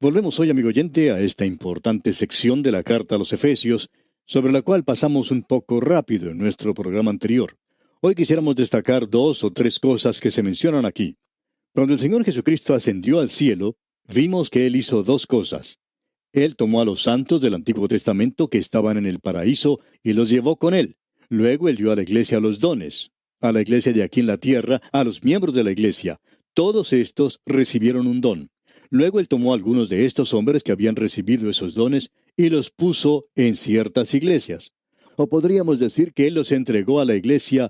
Volvemos hoy, amigo oyente, a esta importante sección de la carta a los Efesios, sobre la cual pasamos un poco rápido en nuestro programa anterior. Hoy quisiéramos destacar dos o tres cosas que se mencionan aquí. Cuando el Señor Jesucristo ascendió al cielo, vimos que Él hizo dos cosas. Él tomó a los santos del Antiguo Testamento que estaban en el paraíso y los llevó con Él. Luego Él dio a la iglesia los dones. A la iglesia de aquí en la tierra, a los miembros de la iglesia. Todos estos recibieron un don. Luego Él tomó a algunos de estos hombres que habían recibido esos dones y los puso en ciertas iglesias. O podríamos decir que Él los entregó a la iglesia.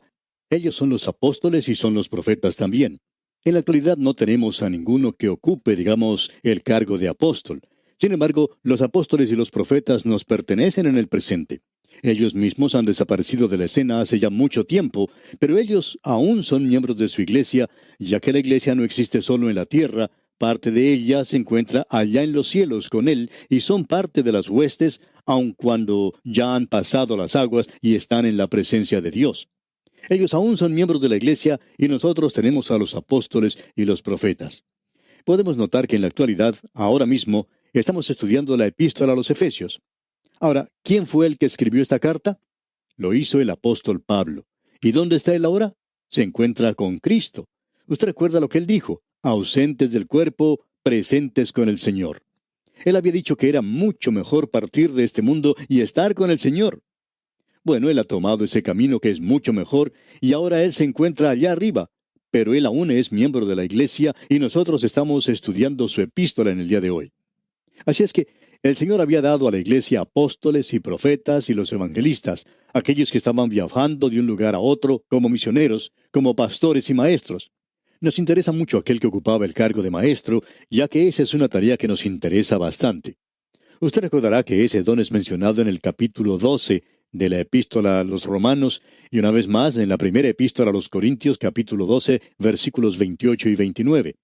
Ellos son los apóstoles y son los profetas también. En la actualidad no tenemos a ninguno que ocupe, digamos, el cargo de apóstol. Sin embargo, los apóstoles y los profetas nos pertenecen en el presente. Ellos mismos han desaparecido de la escena hace ya mucho tiempo, pero ellos aún son miembros de su iglesia, ya que la iglesia no existe solo en la tierra, parte de ella se encuentra allá en los cielos con Él y son parte de las huestes, aun cuando ya han pasado las aguas y están en la presencia de Dios. Ellos aún son miembros de la iglesia y nosotros tenemos a los apóstoles y los profetas. Podemos notar que en la actualidad, ahora mismo, estamos estudiando la epístola a los Efesios. Ahora, ¿quién fue el que escribió esta carta? Lo hizo el apóstol Pablo. ¿Y dónde está él ahora? Se encuentra con Cristo. Usted recuerda lo que él dijo: ausentes del cuerpo, presentes con el Señor. Él había dicho que era mucho mejor partir de este mundo y estar con el Señor. Bueno, él ha tomado ese camino que es mucho mejor y ahora él se encuentra allá arriba, pero él aún es miembro de la iglesia y nosotros estamos estudiando su epístola en el día de hoy. Así es que el Señor había dado a la iglesia apóstoles y profetas y los evangelistas, aquellos que estaban viajando de un lugar a otro como misioneros, como pastores y maestros. Nos interesa mucho aquel que ocupaba el cargo de maestro, ya que esa es una tarea que nos interesa bastante. Usted recordará que ese don es mencionado en el capítulo 12 de la epístola a los Romanos y una vez más en la primera epístola a los Corintios, capítulo 12, versículos 28 y 29.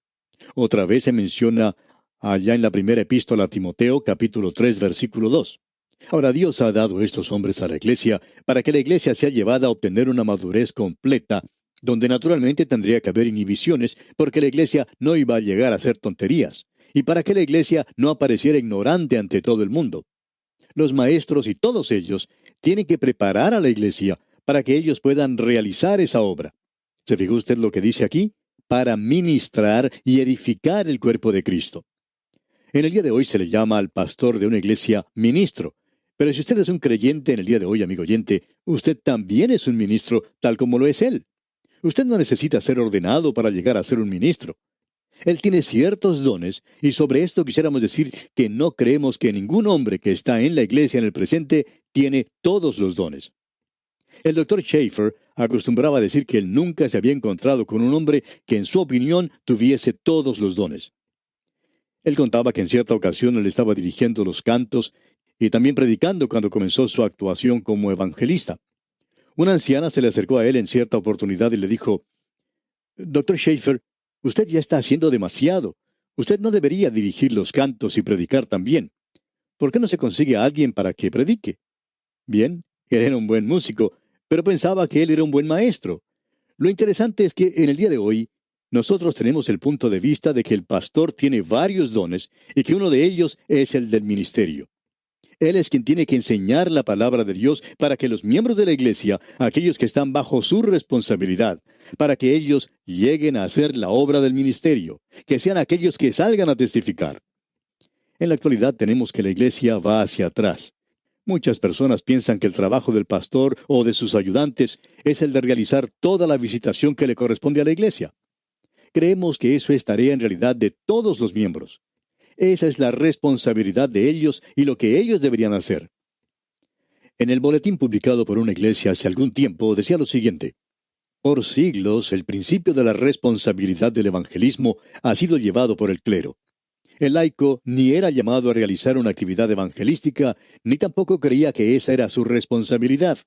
Otra vez se menciona allá en la primera epístola a Timoteo, capítulo 3, versículo 2. Ahora, Dios ha dado estos hombres a la iglesia para que la iglesia sea llevada a obtener una madurez completa, donde naturalmente tendría que haber inhibiciones, porque la iglesia no iba a llegar a hacer tonterías, y para que la iglesia no apareciera ignorante ante todo el mundo. Los maestros y todos ellos tienen que preparar a la iglesia para que ellos puedan realizar esa obra. ¿Se fijó usted lo que dice aquí? Para ministrar y edificar el cuerpo de Cristo. En el día de hoy se le llama al pastor de una iglesia ministro. Pero si usted es un creyente en el día de hoy, amigo oyente, usted también es un ministro tal como lo es él. Usted no necesita ser ordenado para llegar a ser un ministro. Él tiene ciertos dones, y sobre esto quisiéramos decir que no creemos que ningún hombre que está en la iglesia en el presente tiene todos los dones. El doctor Schaeffer acostumbraba a decir que él nunca se había encontrado con un hombre que en su opinión tuviese todos los dones. Él contaba que en cierta ocasión él estaba dirigiendo los cantos y también predicando cuando comenzó su actuación como evangelista. Una anciana se le acercó a él en cierta oportunidad y le dijo: Doctor Schaeffer, usted ya está haciendo demasiado. Usted no debería dirigir los cantos y predicar también. ¿Por qué no se consigue a alguien para que predique? Bien, él era un buen músico, pero pensaba que él era un buen maestro. Lo interesante es que en el día de hoy, nosotros tenemos el punto de vista de que el pastor tiene varios dones y que uno de ellos es el del ministerio. Él es quien tiene que enseñar la palabra de Dios para que los miembros de la iglesia, aquellos que están bajo su responsabilidad, para que ellos lleguen a hacer la obra del ministerio, que sean aquellos que salgan a testificar. En la actualidad tenemos que la iglesia va hacia atrás. Muchas personas piensan que el trabajo del pastor o de sus ayudantes es el de realizar toda la visitación que le corresponde a la iglesia. Creemos que eso es tarea en realidad de todos los miembros. Esa es la responsabilidad de ellos y lo que ellos deberían hacer. En el boletín publicado por una iglesia hace algún tiempo decía lo siguiente: por siglos el principio de la responsabilidad del evangelismo ha sido llevado por el clero. El laico ni era llamado a realizar una actividad evangelística, ni tampoco creía que esa era su responsabilidad.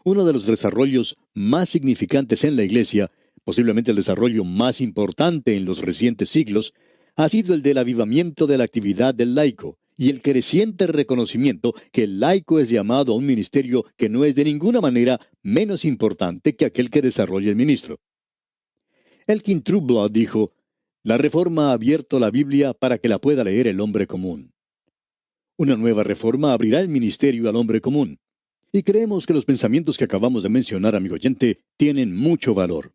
Uno de los desarrollos más significantes en la iglesia, posiblemente el desarrollo más importante en los recientes siglos, ha sido el del avivamiento de la actividad del laico y el creciente reconocimiento que el laico es llamado a un ministerio que no es de ninguna manera menos importante que aquel que desarrolla el ministro. Elkin Trueblood dijo: La Reforma ha abierto la Biblia para que la pueda leer el hombre común. Una nueva reforma abrirá el ministerio al hombre común. Y creemos que los pensamientos que acabamos de mencionar, amigo oyente, tienen mucho valor.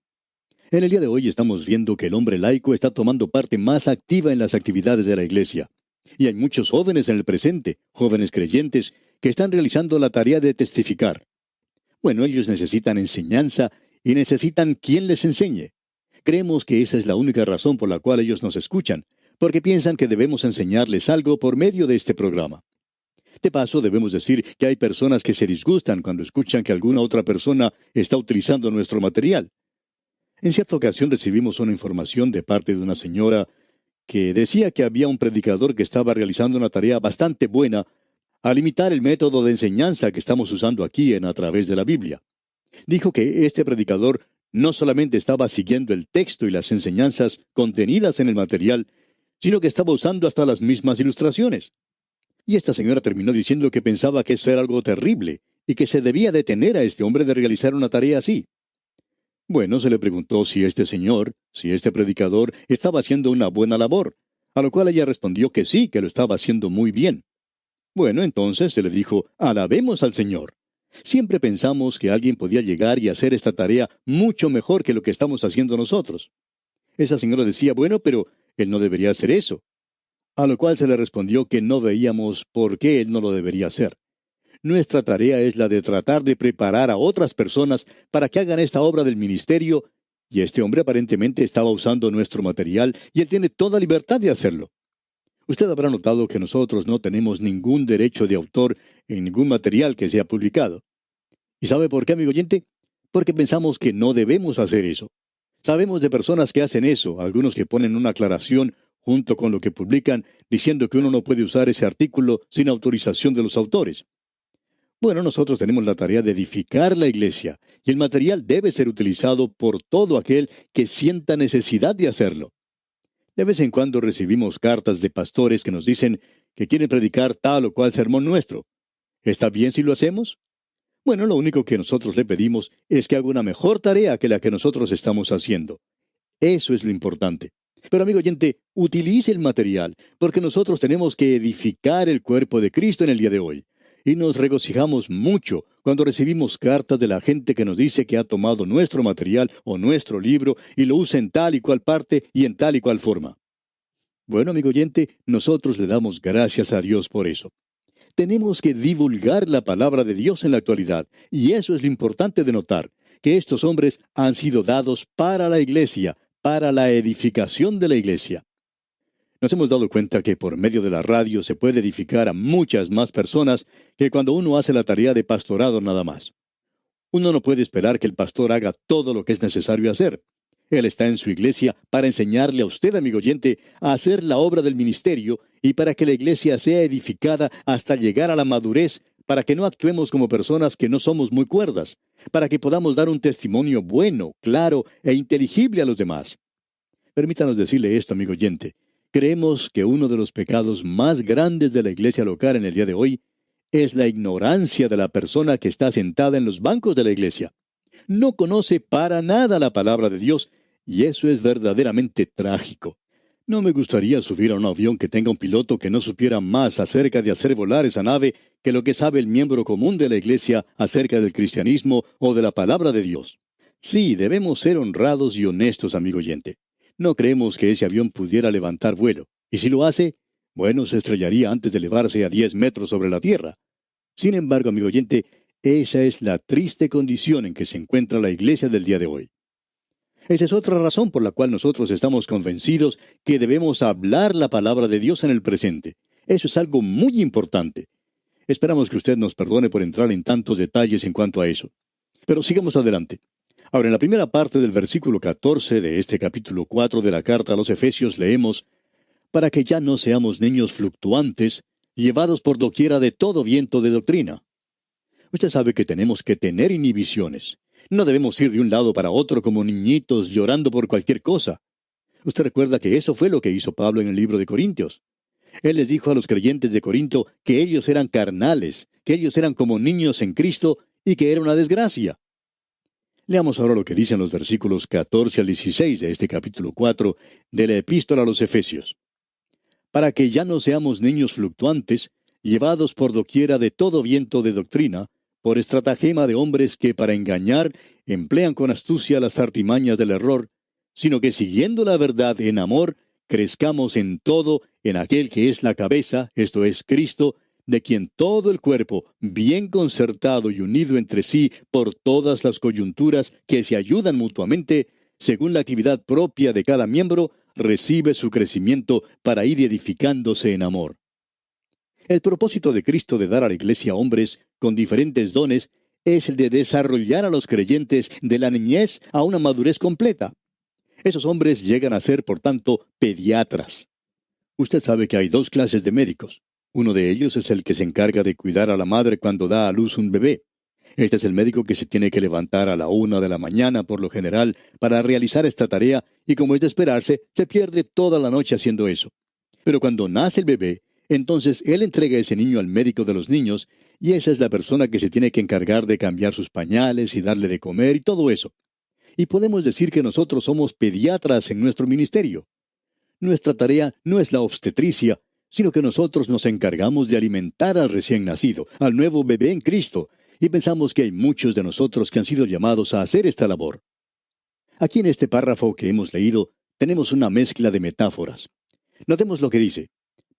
En el día de hoy estamos viendo que el hombre laico está tomando parte más activa en las actividades de la Iglesia. Y hay muchos jóvenes en el presente, jóvenes creyentes, que están realizando la tarea de testificar. Bueno, ellos necesitan enseñanza y necesitan quien les enseñe. Creemos que esa es la única razón por la cual ellos nos escuchan, porque piensan que debemos enseñarles algo por medio de este programa. De paso, debemos decir que hay personas que se disgustan cuando escuchan que alguna otra persona está utilizando nuestro material. En cierta ocasión recibimos una información de parte de una señora que decía que había un predicador que estaba realizando una tarea bastante buena al imitar el método de enseñanza que estamos usando aquí en A Través de la Biblia. Dijo que este predicador no solamente estaba siguiendo el texto y las enseñanzas contenidas en el material, sino que estaba usando hasta las mismas ilustraciones. Y esta señora terminó diciendo que pensaba que eso era algo terrible y que se debía detener a este hombre de realizar una tarea así. Bueno, se le preguntó si este señor, si este predicador, estaba haciendo una buena labor, a lo cual ella respondió que sí, que lo estaba haciendo muy bien. Bueno, entonces se le dijo, alabemos al Señor. Siempre pensamos que alguien podía llegar y hacer esta tarea mucho mejor que lo que estamos haciendo nosotros. Esa señora decía, bueno, pero él no debería hacer eso. A lo cual se le respondió que no veíamos por qué él no lo debería hacer. Nuestra tarea es la de tratar de preparar a otras personas para que hagan esta obra del ministerio, y este hombre aparentemente estaba usando nuestro material y él tiene toda libertad de hacerlo. Usted habrá notado que nosotros no tenemos ningún derecho de autor en ningún material que sea publicado. ¿Y sabe por qué, amigo oyente? Porque pensamos que no debemos hacer eso. Sabemos de personas que hacen eso, algunos que ponen una aclaración junto con lo que publican, diciendo que uno no puede usar ese artículo sin autorización de los autores. Bueno, nosotros tenemos la tarea de edificar la iglesia, y el material debe ser utilizado por todo aquel que sienta necesidad de hacerlo. De vez en cuando recibimos cartas de pastores que nos dicen que quieren predicar tal o cual sermón nuestro. ¿Está bien si lo hacemos? Bueno, lo único que nosotros le pedimos es que haga una mejor tarea que la que nosotros estamos haciendo. Eso es lo importante. Pero amigo oyente, utilice el material, porque nosotros tenemos que edificar el cuerpo de Cristo en el día de hoy. Y nos regocijamos mucho cuando recibimos cartas de la gente que nos dice que ha tomado nuestro material o nuestro libro y lo usa en tal y cual parte y en tal y cual forma. Bueno, amigo oyente, nosotros le damos gracias a Dios por eso. Tenemos que divulgar la palabra de Dios en la actualidad, y eso es lo importante de notar, que estos hombres han sido dados para la iglesia, para la edificación de la iglesia. Nos hemos dado cuenta que por medio de la radio se puede edificar a muchas más personas que cuando uno hace la tarea de pastorado nada más. Uno no puede esperar que el pastor haga todo lo que es necesario hacer. Él está en su iglesia para enseñarle a usted, amigo oyente, a hacer la obra del ministerio y para que la iglesia sea edificada hasta llegar a la madurez, para que no actuemos como personas que no somos muy cuerdas, para que podamos dar un testimonio bueno, claro e inteligible a los demás. Permítanos decirle esto, amigo oyente. Creemos que uno de los pecados más grandes de la iglesia local en el día de hoy es la ignorancia de la persona que está sentada en los bancos de la iglesia. No conoce para nada la palabra de Dios, y eso es verdaderamente trágico. No me gustaría subir a un avión que tenga un piloto que no supiera más acerca de hacer volar esa nave que lo que sabe el miembro común de la iglesia acerca del cristianismo o de la palabra de Dios. Sí, debemos ser honrados y honestos, amigo oyente. No creemos que ese avión pudiera levantar vuelo. Y si lo hace, bueno, se estrellaría antes de elevarse a 10 metros sobre la tierra. Sin embargo, amigo oyente, esa es la triste condición en que se encuentra la iglesia del día de hoy. Esa es otra razón por la cual nosotros estamos convencidos que debemos hablar la palabra de Dios en el presente. Eso es algo muy importante. Esperamos que usted nos perdone por entrar en tantos detalles en cuanto a eso. Pero sigamos adelante. Ahora, en la primera parte del versículo 14 de este capítulo 4 de la carta a los Efesios leemos, para que ya no seamos niños fluctuantes, llevados por doquiera de todo viento de doctrina. Usted sabe que tenemos que tener inhibiciones. No debemos ir de un lado para otro como niñitos llorando por cualquier cosa. Usted recuerda que eso fue lo que hizo Pablo en el libro de Corintios. Él les dijo a los creyentes de Corinto que ellos eran carnales, que ellos eran como niños en Cristo y que era una desgracia. Leamos ahora lo que dicen los versículos 14 al 16 de este capítulo 4 de la Epístola a los Efesios. Para que ya no seamos niños fluctuantes, llevados por doquiera de todo viento de doctrina, por estratagema de hombres que para engañar emplean con astucia las artimañas del error, sino que siguiendo la verdad en amor, crezcamos en todo en aquel que es la cabeza, esto es Cristo, de quien todo el cuerpo, bien concertado y unido entre sí por todas las coyunturas que se ayudan mutuamente, según la actividad propia de cada miembro, recibe su crecimiento para ir edificándose en amor. El propósito de Cristo de dar a la Iglesia hombres con diferentes dones es el de desarrollar a los creyentes de la niñez a una madurez completa. Esos hombres llegan a ser, por tanto, pediatras. Usted sabe que hay dos clases de médicos. Uno de ellos es el que se encarga de cuidar a la madre cuando da a luz un bebé. Este es el médico que se tiene que levantar a la 1 de la mañana, por lo general, para realizar esta tarea, y como es de esperarse, se pierde toda la noche haciendo eso. Pero cuando nace el bebé, entonces él entrega ese niño al médico de los niños, y esa es la persona que se tiene que encargar de cambiar sus pañales y darle de comer y todo eso. Y podemos decir que nosotros somos pediatras en nuestro ministerio. Nuestra tarea no es la obstetricia, sino que nosotros nos encargamos de alimentar al recién nacido, al nuevo bebé en Cristo, y pensamos que hay muchos de nosotros que han sido llamados a hacer esta labor. Aquí en este párrafo que hemos leído, tenemos una mezcla de metáforas. Notemos lo que dice.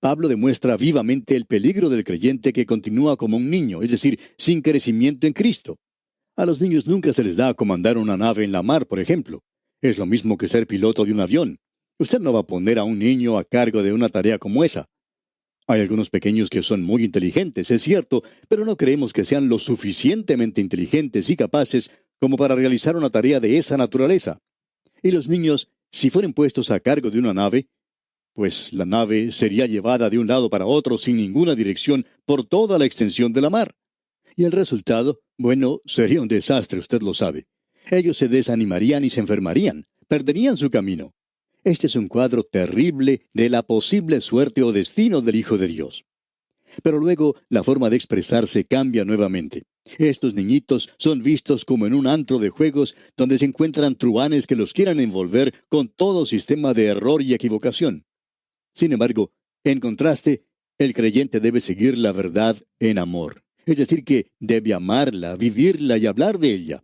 Pablo demuestra vivamente el peligro del creyente que continúa como un niño, es decir, sin crecimiento en Cristo. A los niños nunca se les da a comandar una nave en la mar, por ejemplo. Es lo mismo que ser piloto de un avión. Usted no va a poner a un niño a cargo de una tarea como esa. Hay algunos pequeños que son muy inteligentes, es cierto, pero no creemos que sean lo suficientemente inteligentes y capaces como para realizar una tarea de esa naturaleza. Y los niños, si fueren puestos a cargo de una nave, pues la nave sería llevada de un lado para otro sin ninguna dirección por toda la extensión de la mar. Y el resultado, bueno, sería un desastre, usted lo sabe. Ellos se desanimarían y se enfermarían, perderían su camino. Este es un cuadro terrible de la posible suerte o destino del Hijo de Dios. Pero luego la forma de expresarse cambia nuevamente. Estos niñitos son vistos como en un antro de juegos donde se encuentran truhanes que los quieran envolver con todo sistema de error y equivocación. Sin embargo, en contraste, el creyente debe seguir la verdad en amor. Es decir, que debe amarla, vivirla y hablar de ella.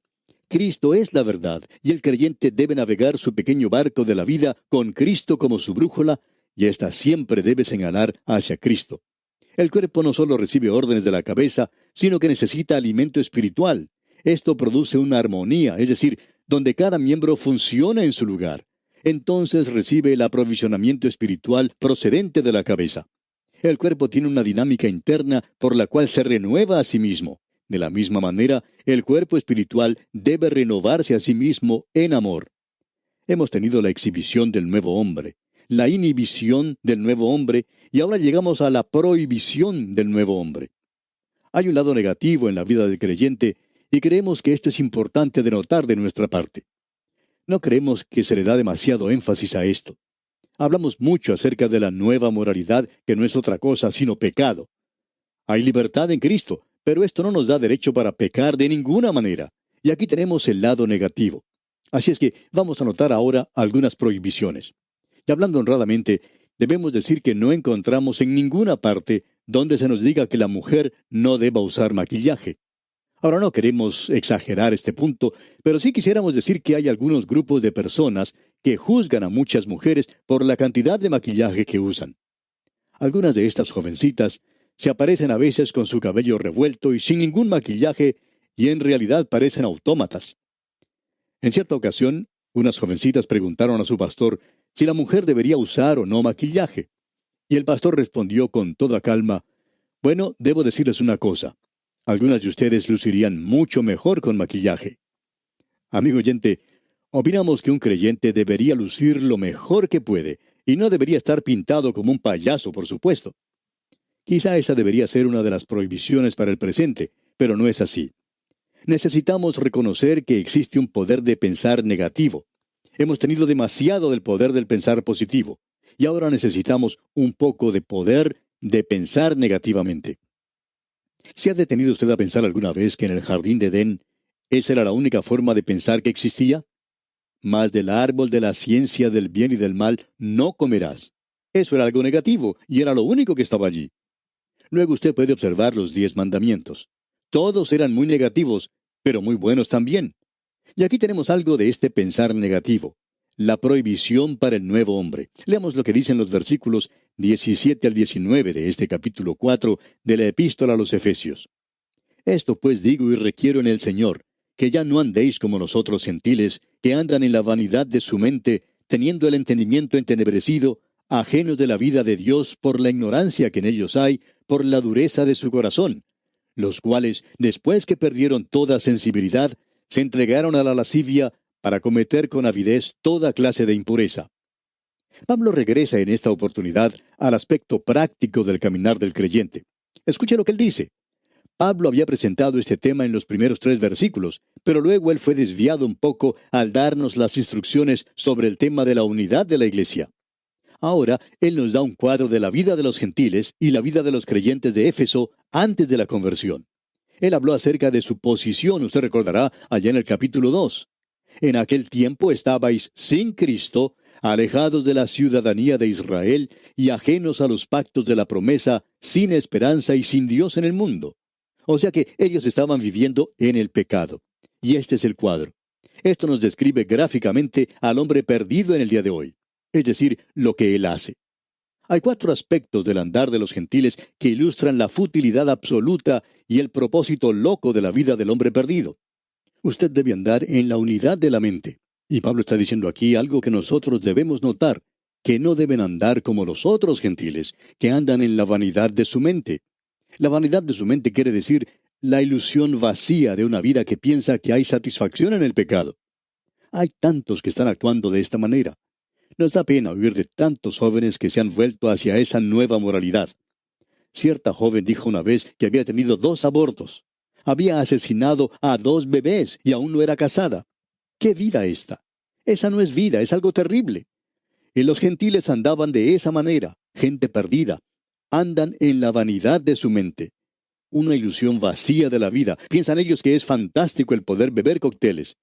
Cristo es la verdad, y el creyente debe navegar su pequeño barco de la vida con Cristo como su brújula, y ésta siempre debe señalar hacia Cristo. El cuerpo no solo recibe órdenes de la cabeza, sino que necesita alimento espiritual. Esto produce una armonía, es decir, donde cada miembro funciona en su lugar. Entonces recibe el aprovisionamiento espiritual procedente de la cabeza. El cuerpo tiene una dinámica interna por la cual se renueva a sí mismo. De la misma manera, el cuerpo espiritual debe renovarse a sí mismo en amor. Hemos tenido la exhibición del nuevo hombre, la inhibición del nuevo hombre, y ahora llegamos a la prohibición del nuevo hombre. Hay un lado negativo en la vida del creyente, y creemos que esto es importante de notar de nuestra parte. No creemos que se le da demasiado énfasis a esto. Hablamos mucho acerca de la nueva moralidad, que no es otra cosa sino pecado. Hay libertad en Cristo, pero esto no nos da derecho para pecar de ninguna manera. Y aquí tenemos el lado negativo. Así es que vamos a notar ahora algunas prohibiciones. Y hablando honradamente, debemos decir que no encontramos en ninguna parte donde se nos diga que la mujer no deba usar maquillaje. Ahora no queremos exagerar este punto, pero sí quisiéramos decir que hay algunos grupos de personas que juzgan a muchas mujeres por la cantidad de maquillaje que usan. Algunas de estas jovencitas se aparecen a veces con su cabello revuelto y sin ningún maquillaje, y en realidad parecen autómatas. En cierta ocasión, unas jovencitas preguntaron a su pastor si la mujer debería usar o no maquillaje. Y el pastor respondió con toda calma: bueno, debo decirles una cosa. Algunas de ustedes lucirían mucho mejor con maquillaje. Amigo oyente, opinamos que un creyente debería lucir lo mejor que puede, y no debería estar pintado como un payaso, por supuesto. Quizá esa debería ser una de las prohibiciones para el presente, pero no es así. Necesitamos reconocer que existe un poder de pensar negativo. Hemos tenido demasiado del poder del pensar positivo, y ahora necesitamos un poco de poder de pensar negativamente. ¿Se ha detenido usted a pensar alguna vez que en el jardín de Edén ¿Esa era la única forma de pensar que existía? Mas del árbol de la ciencia del bien y del mal no comerás. Eso era algo negativo, y era lo único que estaba allí. Luego usted puede observar los 10 mandamientos. Todos eran muy negativos, pero muy buenos también. Y aquí tenemos algo de este pensar negativo. La prohibición para el nuevo hombre. Leamos lo que dicen los versículos 17 al 19 de este capítulo 4 de la epístola a los Efesios. Esto pues digo y requiero en el Señor, que ya no andéis como los otros gentiles, que andan en la vanidad de su mente, teniendo el entendimiento entenebrecido, ajenos de la vida de Dios por la ignorancia que en ellos hay, por la dureza de su corazón, los cuales, después que perdieron toda sensibilidad, se entregaron a la lascivia para cometer con avidez toda clase de impureza. Pablo regresa en esta oportunidad al aspecto práctico del caminar del creyente. Escuche lo que él dice. Pablo había presentado este tema en los primeros 3 versículos, pero luego él fue desviado un poco al darnos las instrucciones sobre el tema de la unidad de la iglesia. Ahora, él nos da un cuadro de la vida de los gentiles y la vida de los creyentes de Éfeso antes de la conversión. Él habló acerca de su posición, usted recordará, allá en el capítulo 2. En aquel tiempo estabais sin Cristo, alejados de la ciudadanía de Israel y ajenos a los pactos de la promesa, sin esperanza y sin Dios en el mundo. O sea que ellos estaban viviendo en el pecado. Y este es el cuadro. Esto nos describe gráficamente al hombre perdido en el día de hoy, es decir, lo que él hace. Hay 4 aspectos del andar de los gentiles que ilustran la futilidad absoluta y el propósito loco de la vida del hombre perdido. Usted debe andar en la unidad de la mente. Y Pablo está diciendo aquí algo que nosotros debemos notar, que no deben andar como los otros gentiles, que andan en la vanidad de su mente. La vanidad de su mente quiere decir la ilusión vacía de una vida que piensa que hay satisfacción en el pecado. Hay tantos que están actuando de esta manera. Nos da pena oír de tantos jóvenes que se han vuelto hacia esa nueva moralidad. Cierta joven dijo una vez que había tenido 2 abortos. Había asesinado a 2 bebés y aún no era casada. ¿Qué vida esta? Esa no es vida, es algo terrible. Y los gentiles andaban de esa manera, gente perdida. Andan en la vanidad de su mente. Una ilusión vacía de la vida. Piensan ellos que es fantástico el poder beber cócteles.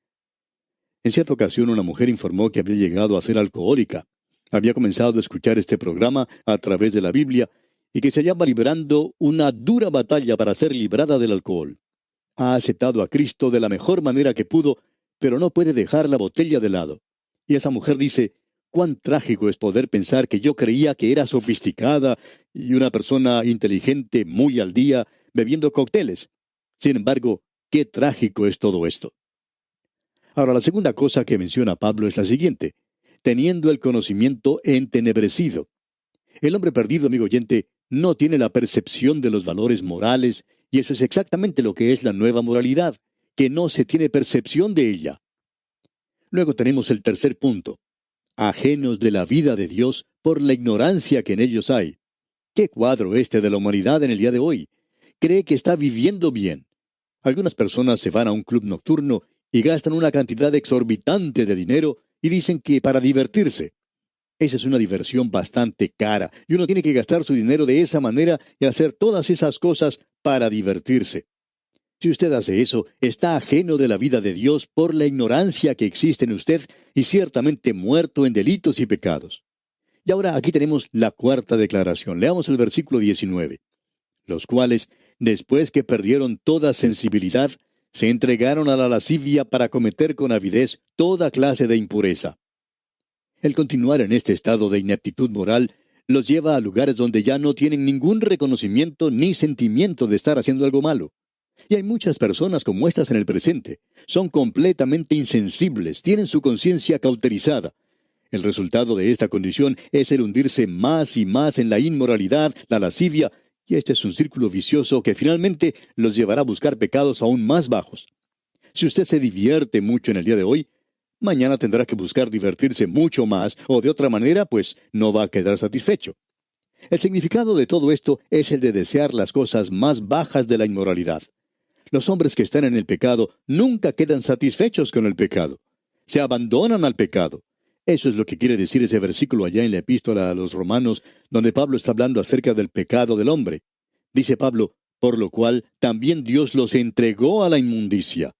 En cierta ocasión una mujer informó que había llegado a ser alcohólica. Había comenzado a escuchar este programa a través de la Biblia y que se hallaba librando una dura batalla para ser librada del alcohol. Ha aceptado a Cristo de la mejor manera que pudo, pero no puede dejar la botella de lado. Y esa mujer dice, cuán trágico es poder pensar que yo creía que era sofisticada y una persona inteligente muy al día bebiendo cócteles. Sin embargo, qué trágico es todo esto. Ahora, la segunda cosa que menciona Pablo es la siguiente: teniendo el conocimiento entenebrecido. El hombre perdido, amigo oyente, no tiene la percepción de los valores morales, y eso es exactamente lo que es la nueva moralidad, que no se tiene percepción de ella. Luego tenemos el tercer punto: ajenos de la vida de Dios por la ignorancia que en ellos hay. ¿Qué cuadro este de la humanidad en el día de hoy? Cree que está viviendo bien. Algunas personas se van a un club nocturno y gastan una cantidad exorbitante de dinero y dicen que para divertirse. Esa es una diversión bastante cara, y uno tiene que gastar su dinero de esa manera y hacer todas esas cosas para divertirse. Si usted hace eso, está ajeno de la vida de Dios por la ignorancia que existe en usted y ciertamente muerto en delitos y pecados. Y ahora aquí tenemos la cuarta declaración. Leamos el versículo 19. Los cuales, después que perdieron toda sensibilidad, se entregaron a la lascivia para cometer con avidez toda clase de impureza. El continuar en este estado de ineptitud moral los lleva a lugares donde ya no tienen ningún reconocimiento ni sentimiento de estar haciendo algo malo. Y hay muchas personas como estas en el presente. Son completamente insensibles, tienen su conciencia cauterizada. El resultado de esta condición es el hundirse más y más en la inmoralidad, la lascivia, y este es un círculo vicioso que finalmente los llevará a buscar pecados aún más bajos. Si usted se divierte mucho en el día de hoy, mañana tendrá que buscar divertirse mucho más, o de otra manera, pues no va a quedar satisfecho. El significado de todo esto es el de desear las cosas más bajas de la inmoralidad. Los hombres que están en el pecado nunca quedan satisfechos con el pecado. Se abandonan al pecado. Eso es lo que quiere decir ese versículo allá en la epístola a los Romanos, donde Pablo está hablando acerca del pecado del hombre. Dice Pablo, por lo cual también Dios los entregó a la inmundicia.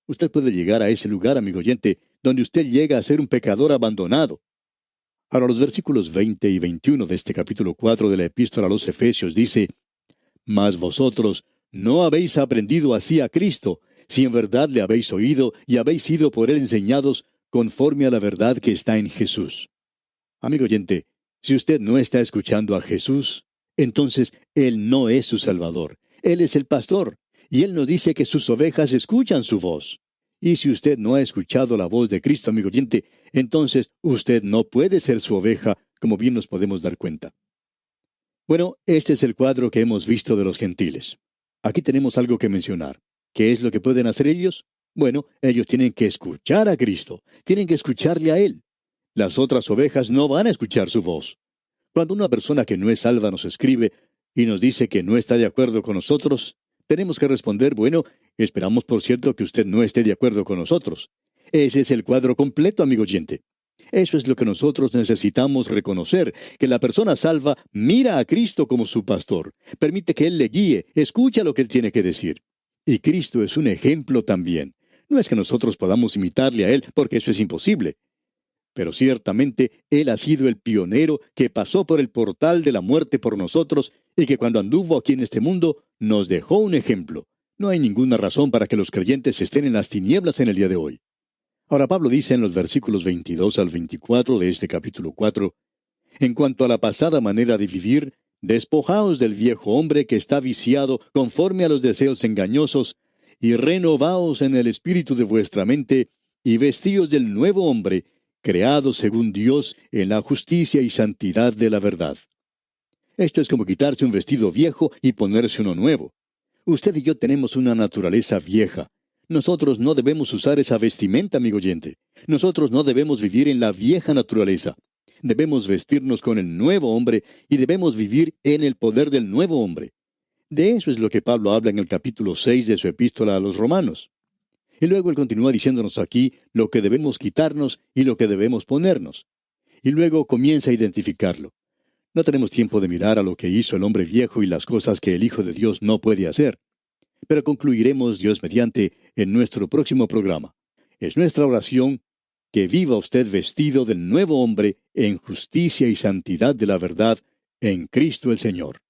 Usted puede llegar a ese lugar, amigo oyente, donde usted llega a ser un pecador abandonado. Ahora, los versículos 20 y 21 de este capítulo 4 de la Epístola a los Efesios dice: Mas vosotros no habéis aprendido así a Cristo, si en verdad le habéis oído y habéis sido por él enseñados conforme a la verdad que está en Jesús. Amigo oyente, si usted no está escuchando a Jesús, entonces Él no es su Salvador. Él es el pastor, y Él nos dice que sus ovejas escuchan su voz. Y si usted no ha escuchado la voz de Cristo, amigo oyente, entonces usted no puede ser su oveja, como bien nos podemos dar cuenta. Bueno, este es el cuadro que hemos visto de los gentiles. Aquí tenemos algo que mencionar. ¿Qué es lo que pueden hacer ellos? Bueno, ellos tienen que escuchar a Cristo, tienen que escucharle a Él. Las otras ovejas no van a escuchar su voz. Cuando una persona que no es salva nos escribe y nos dice que no está de acuerdo con nosotros, tenemos que responder: bueno, esperamos por cierto que usted no esté de acuerdo con nosotros. Ese es el cuadro completo, amigo oyente. Eso es lo que nosotros necesitamos reconocer, que la persona salva mira a Cristo como su pastor, permite que Él le guíe, escucha lo que Él tiene que decir. Y Cristo es un ejemplo también. No es que nosotros podamos imitarle a Él, porque eso es imposible. Pero ciertamente Él ha sido el pionero que pasó por el portal de la muerte por nosotros y que cuando anduvo aquí en este mundo nos dejó un ejemplo. No hay ninguna razón para que los creyentes estén en las tinieblas en el día de hoy. Ahora Pablo dice en los versículos 22 al 24 de este capítulo 4, en cuanto a la pasada manera de vivir, despojaos del viejo hombre que está viciado conforme a los deseos engañosos, y renovaos en el espíritu de vuestra mente, y vestíos del nuevo hombre, creado según Dios en la justicia y santidad de la verdad. Esto es como quitarse un vestido viejo y ponerse uno nuevo. Usted y yo tenemos una naturaleza vieja. Nosotros no debemos usar esa vestimenta, amigo oyente. Nosotros no debemos vivir en la vieja naturaleza. Debemos vestirnos con el nuevo hombre y debemos vivir en el poder del nuevo hombre. De eso es lo que Pablo habla en el capítulo 6 de su epístola a los Romanos. Y luego él continúa diciéndonos aquí lo que debemos quitarnos y lo que debemos ponernos. Y luego comienza a identificarlo. No tenemos tiempo de mirar a lo que hizo el hombre viejo y las cosas que el Hijo de Dios no puede hacer. Pero concluiremos, Dios mediante, en nuestro próximo programa. Es nuestra oración que viva usted vestido del nuevo hombre en justicia y santidad de la verdad en Cristo el Señor.